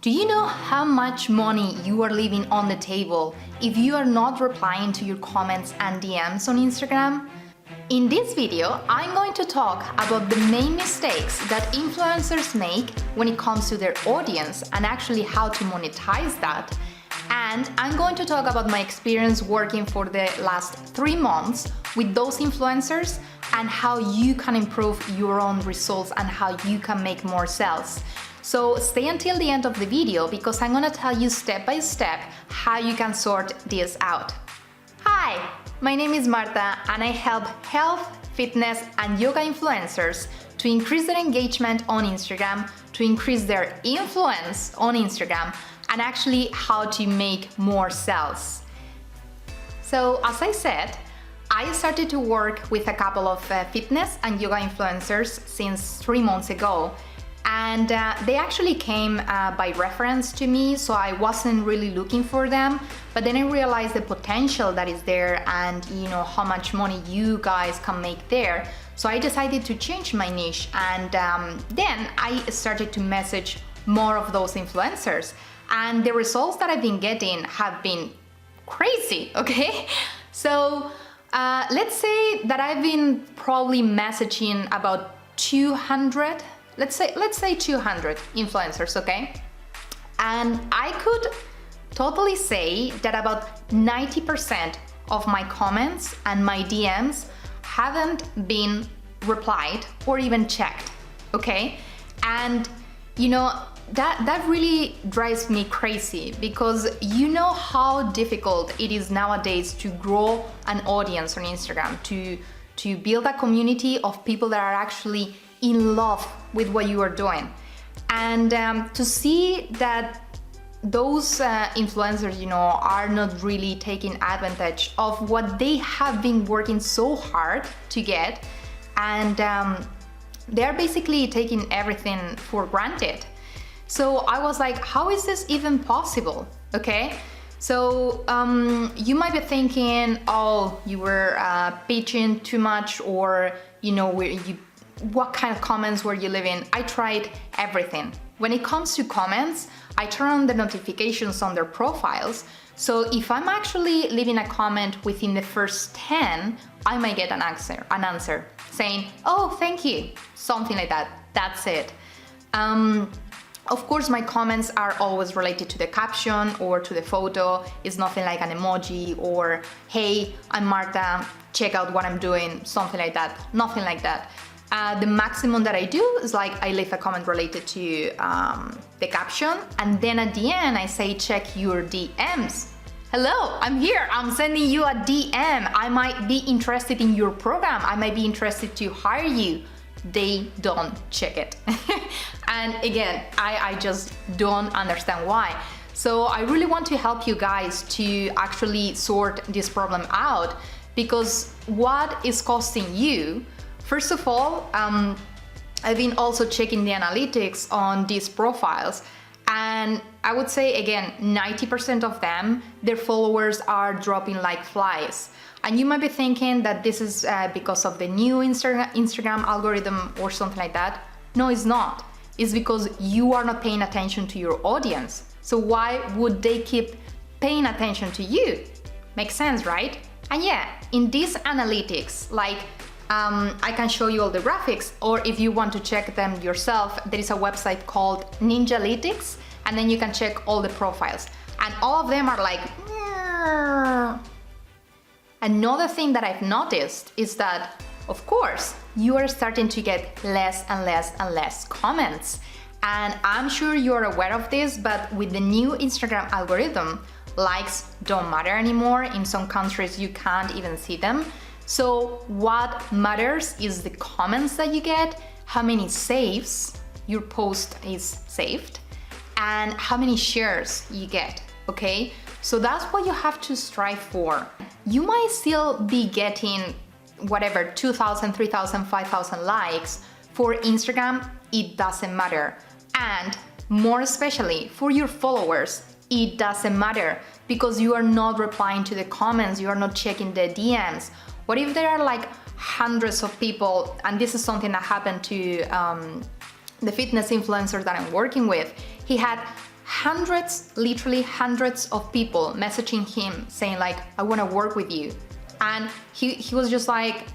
Do you know how much money you are leaving on the table if you are not replying to your comments and DMs on Instagram? In this video, I'm going to talk about the main mistakes that influencers make when it comes to their audience and actually how to monetize that. And I'm going to talk about my experience working for the last 3 months with those influencers and how you can improve your own results and how you can make more sales. So stay until the end of the video because I'm gonna tell you step by step how you can sort this out. Hi, my name is Marta and I help health, fitness and yoga influencers to increase their engagement on Instagram, to increase their influence on Instagram, and actually how to make more sales. So as I said, I started to work with a couple of fitness and yoga influencers since 3 months ago. And they actually came by reference to me, so I wasn't really looking for them. But then I realized the potential that is there and how much money you guys can make there. So I decided to change my niche, and then I started to message more of those influencers. And the results that I've been getting have been crazy, okay? So let's say that I've been probably messaging about 200, let's say 200 influencers, okay? And I could totally say that about 90% of my comments and my DMs haven't been replied or even checked, okay? And that really drives me crazy because you know how difficult it is nowadays to grow an audience on Instagram, to build a community of people that are actually in love with what you are doing. And to see that those influencers, are not really taking advantage of what they have been working so hard to get, and they're basically taking everything for granted. So I was like, how is this even possible? Okay, so you might be thinking, oh, you were pitching too much, or what kind of comments were you leaving? I tried everything. When it comes to comments, I turn on the notifications on their profiles. So if I'm actually leaving a comment within the first 10, I might get an answer saying, oh, thank you, something like that. That's it. Of course, my comments are always related to the caption or to the photo. It's nothing like an emoji or, hey, I'm Marta, check out what I'm doing, something like that. Nothing like that. The maximum that I do is like I leave a comment related to the caption, and then at the end I say check your DMs. Hello, I'm here, I'm sending you a DM. I might be interested in your program, I might be interested to hire you. They don't check it. And again, I just don't understand why. So I really want to help you guys to actually sort this problem out, because what is costing you? First of all, I've been also checking the analytics on these profiles, and I would say again, 90% of them, their followers are dropping like flies. And you might be thinking that this is because of the new Instagram algorithm or something like that. No, it's not. It's because you are not paying attention to your audience. So why would they keep paying attention to you? Makes sense, right? And yeah, in these analytics, like I can show you all the graphics, or if you want to check them yourself, there is a website called Ninjalytics, and then you can check all the profiles. And all of them are like... Another thing that I've noticed is that, of course, you are starting to get less and less and less comments. And I'm sure you're aware of this, but with the new Instagram algorithm, likes don't matter anymore. In some countries, you can't even see them. So what matters is the comments that you get, how many saves your post is saved, and how many shares you get, okay? So that's what you have to strive for. You might still be getting whatever, 2,000, 3,000, 5,000 likes. For Instagram, it doesn't matter. And more especially for your followers, it doesn't matter because you are not replying to the comments, you are not checking the DMs. What if there are like hundreds of people, and this is something that happened to the fitness influencer that I'm working with. He had hundreds, literally hundreds of people messaging him saying like, I want to work with you. And he was just like,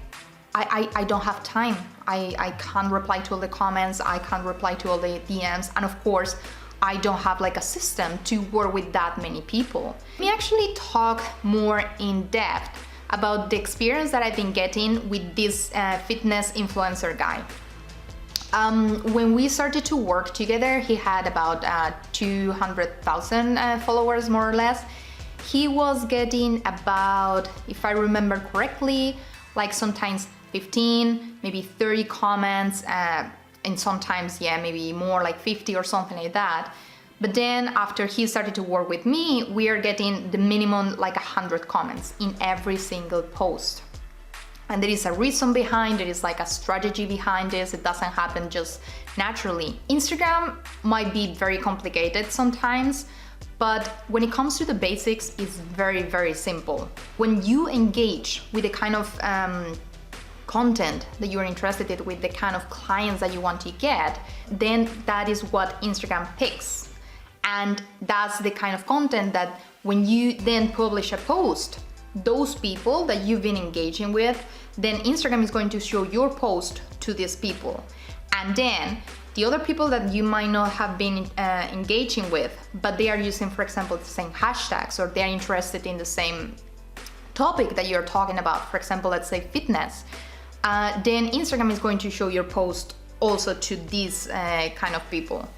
I don't have time. I can't reply to all the comments. I can't reply to all the DMs. And of course, I don't have like a system to work with that many people. We actually talk more in depth about the experience that I've been getting with this fitness influencer guy. When we started to work together, he had about 200,000 followers, more or less. He was getting about, if I remember correctly, like sometimes 15, maybe 30 comments, and sometimes, yeah, maybe more, like 50 or something like that. But then after he started to work with me, we are getting the minimum like 100 comments in every single post. And there is a reason behind it, is like a strategy behind this. It doesn't happen just naturally. Instagram might be very complicated sometimes, but when it comes to the basics, it's very, very simple. When you engage with the kind of content that you're interested in, with the kind of clients that you want to get, then that is what Instagram picks. And that's the kind of content that when you then publish a post, those people that you've been engaging with, then Instagram is going to show your post to these people. And then the other people that you might not have been engaging with, but they are using, for example, the same hashtags, or they're interested in the same topic that you're talking about, for example, let's say fitness, then Instagram is going to show your post also to these kind of people.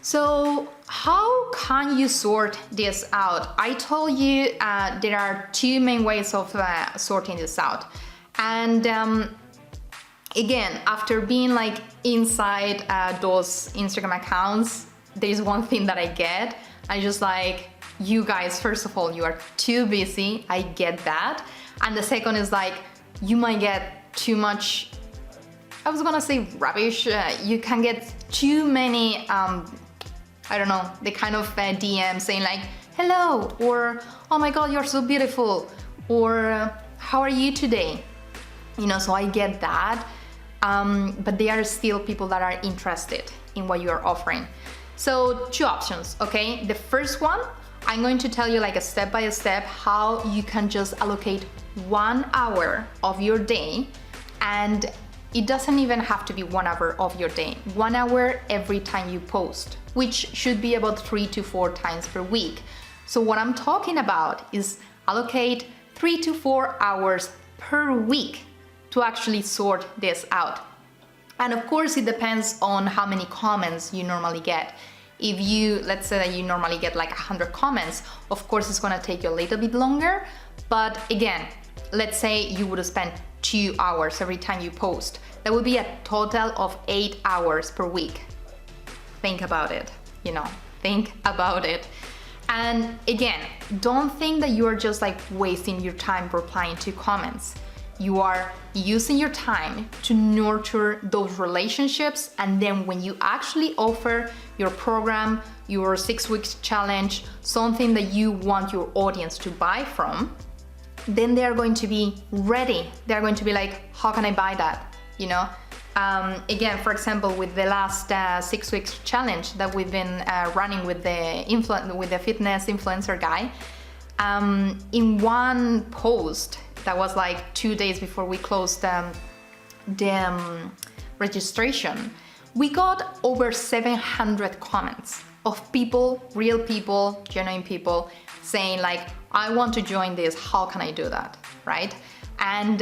So how can you sort this out? I told you there are two main ways of sorting this out. And again, after being like inside those Instagram accounts, there is one thing that I get. I just like, you guys, first of all, you are too busy. I get that. And the second is like, you might get too much, I was gonna say rubbish. You can get too many, I don't know, the kind of DM saying like, hello, or oh my God, you're so beautiful, or how are you today? You know, so I get that, but there are still people that are interested in what you are offering. So two options, okay? The first one, I'm going to tell you like a step by step how you can just allocate 1 hour of your day, and it doesn't even have to be 1 hour of your day, 1 hour every time you post, which should be about 3 to 4 times per week. So what I'm talking about is allocate 3 to 4 hours per week to actually sort this out. And of course, it depends on how many comments you normally get. If you, let's say that you normally get like 100 comments, of course it's gonna take you a little bit longer. But again, let's say you would spend 2 hours every time you post. That would be a total of 8 hours per week. Think about it, you know, think about it. And again, don't think that you are just like wasting your time replying to comments. You are using your time to nurture those relationships, and then when you actually offer your program, your 6 weeks challenge, something that you want your audience to buy from, then they are going to be ready. They're going to be like, how can I buy that? You know? Again, for example, with the last 6 weeks challenge that we've been running with the fitness influencer guy, in one post that was like 2 days before we closed the registration, we got over 700 comments of people, real people, genuine people, saying like, I want to join this, how can I do that, right? And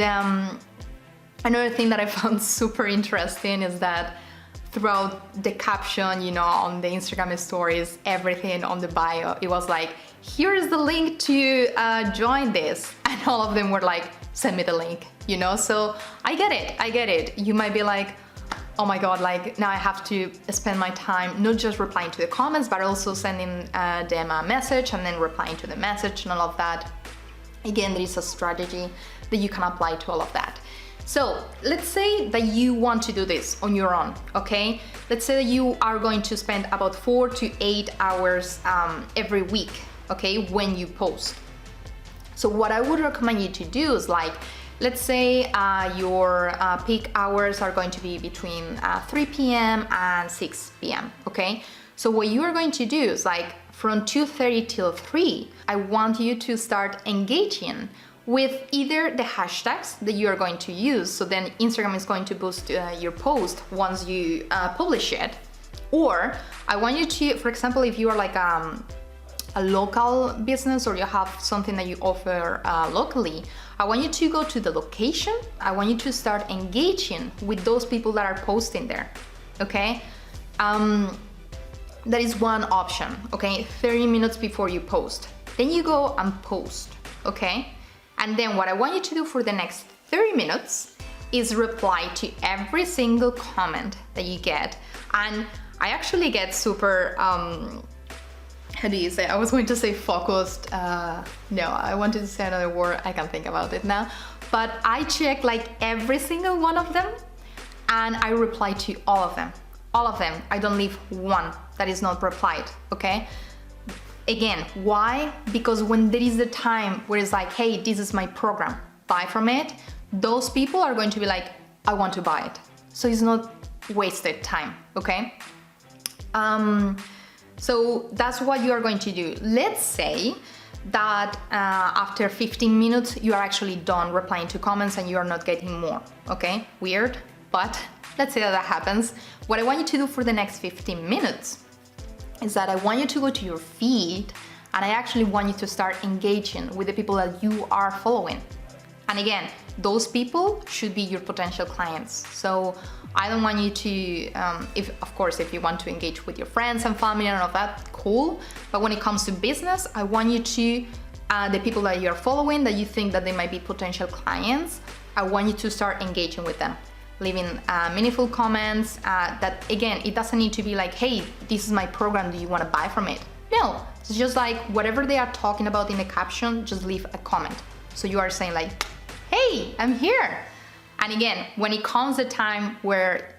another thing that I found super interesting is that throughout the caption, you know, on the Instagram stories, everything on the bio, it was like, here is the link to join this. And all of them were like, send me the link, you know? So I get it. You might be like, oh my God, like now I have to spend my time not just replying to the comments, but also sending them a message and then replying to the message and all of that. Again, there is a strategy that you can apply to all of that. So let's say that you want to do this on your own, okay? Let's say that you are going to spend about 4 to 8 hours every week, okay, when you post. So what I would recommend you to do is like, let's say your peak hours are going to be between 3 p.m. and 6 p.m., okay? So what you are going to do is like from 2:30 till 3, I want you to start engaging with either the hashtags that you are going to use, so then Instagram is going to boost your post once you publish it, or I want you to, for example, if you are like a local business or you have something that you offer locally, I want you to go to the location. I want you to start engaging with those people that are posting there, okay? That is one option, okay? 30 minutes before you post. Then you go and post, okay? And then what I want you to do for the next 30 minutes is reply to every single comment that you get. And I actually get super, how do you say? I was going to say focused. No, I wanted to say another word. I can't think about it now. But I check like every single one of them and I reply to all of them. All of them. I don't leave one that is not replied, okay? Again, why? Because when there is a time where it's like, hey, this is my program, buy from it, those people are going to be like, I want to buy it. So it's not wasted time, okay? So that's what you are going to do. Let's say that after 15 minutes, you are actually done replying to comments and you are not getting more, okay? Weird, but let's say that happens. What I want you to do for the next 15 minutes is that I want you to go to your feed and I actually want you to start engaging with the people that you are following. And again, those people should be your potential clients. So I don't want you to, of course, if you want to engage with your friends and family and all of that, cool. But when it comes to business, I want you to, the people that you're following, that you think that they might be potential clients, I want you to start engaging with them. Leaving meaningful comments that, again, it doesn't need to be like, hey, this is my program, do you want to buy from it? No, it's just like whatever they are talking about in the caption, just leave a comment. So you are saying like, hey, I'm here. And again, when it comes the time where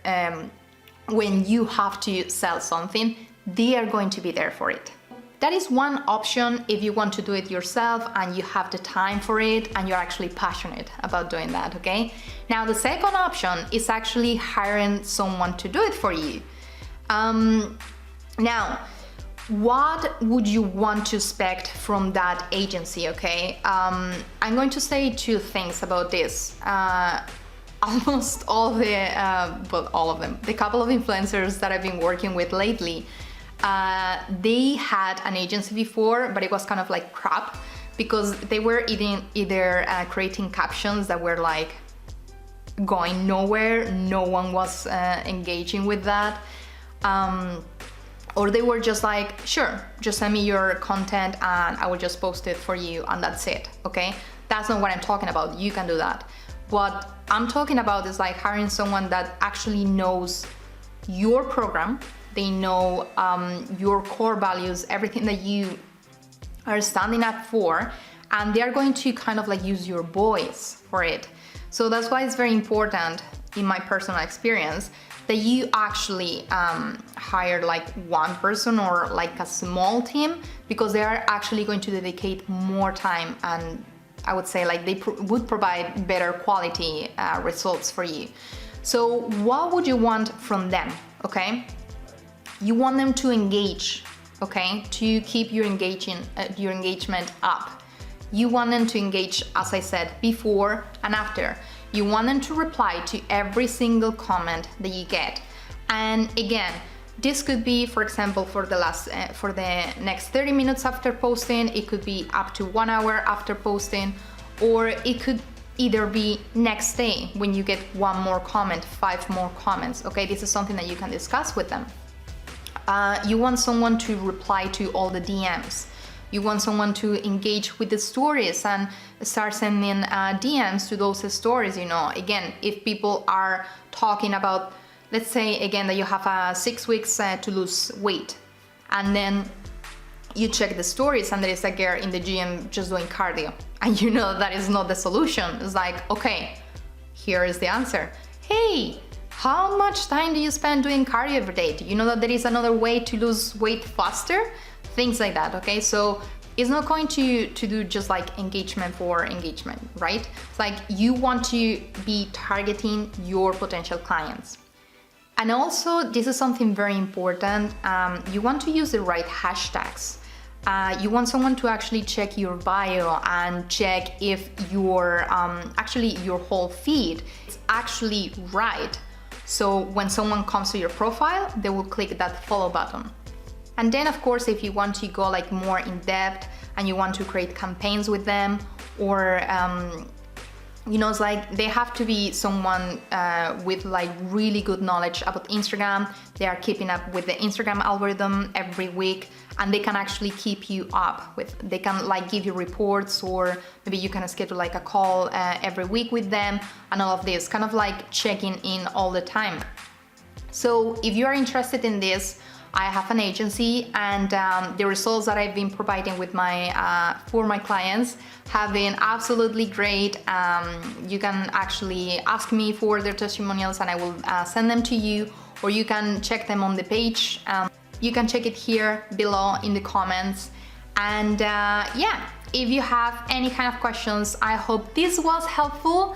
when you have to sell something, they are going to be there for it. That is one option if you want to do it yourself and you have the time for it and you're actually passionate about doing that, okay? Now, the second option is actually hiring someone to do it for you. Now, what would you want to expect from that agency, okay? I'm going to say two things about this. Almost all the, well, all of them, the couple of influencers that I've been working with lately, they had an agency before, but it was kind of like crap because they were either creating captions that were like going nowhere, no one was engaging with that, or they were just like, sure, just send me your content and I will just post it for you and that's it, okay? That's not what I'm talking about, you can do that. What I'm talking about is like hiring someone that actually knows your program, they know your core values, everything that you are standing up for, and they are going to kind of like use your voice for it. So that's why it's very important, in my personal experience, that you actually hire like one person or like a small team, because they are actually going to dedicate more time, and I would say like they would provide better quality results for you. So what would you want from them, okay? You want them to engage, okay? To keep your engagement up. You want them to engage, as I said, before and after. You want them to reply to every single comment that you get. And again, this could be, for example, for the next 30 minutes after posting, it could be up to 1 hour after posting, or it could either be next day when you get one more comment, 5 more comments, okay? This is something that you can discuss with them. You want someone to reply to all the DMs. You want someone to engage with the stories and start sending DMs to those stories, you know. Again, if people are talking about, let's say again that you have 6 weeks to lose weight, and then you check the stories and there is a girl in the gym just doing cardio, and you know that is not the solution. It's like, okay, here is the answer. Hey, how much time do you spend doing cardio every day? Do you know that there is another way to lose weight faster? Things like that, okay? So it's not going to do just like engagement for engagement, right? It's like you want to be targeting your potential clients. And also, this is something very important, you want to use the right hashtags. You want someone to actually check your bio and check if your actually your whole feed is actually right. So when someone comes to your profile, they will click that follow button. And then of course, if you want to go like more in depth and you want to create campaigns with them, or you know, it's like they have to be someone with like really good knowledge about Instagram. They are keeping up with the Instagram algorithm every week, and they can actually keep you up with, they can like give you reports, or maybe you can schedule like a call every week with them, and all of this, kind of like checking in all the time. So if you are interested in this, I have an agency, and the results that I've been providing with my for my clients have been absolutely great. You can actually ask me for their testimonials and I will send them to you, or you can check them on the page. You can check it here below in the comments. And yeah, if you have any kind of questions, I hope this was helpful.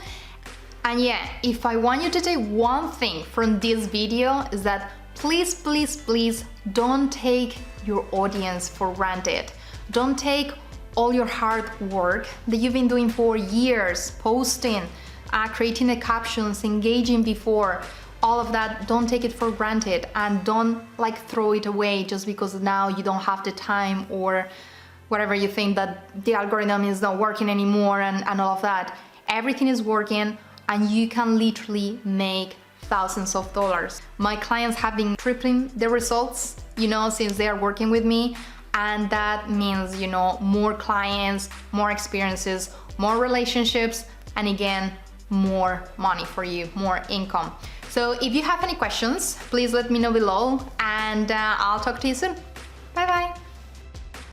And yeah, if I want you to take one thing from this video, is that please, please, please don't take your audience for granted. Don't take all your hard work that you've been doing for years, posting, creating the captions, engaging before, all of that, don't take it for granted, and don't like throw it away just because now you don't have the time, or whatever, you think that the algorithm is not working anymore and all of that. Everything is working, and you can literally make thousands of dollars. My clients have been tripling their results, you know, since they are working with me. And that means, you know, more clients, more experiences, more relationships, and again, more money for you, more income. So if you have any questions, please let me know below, and I'll talk to you soon. Bye bye.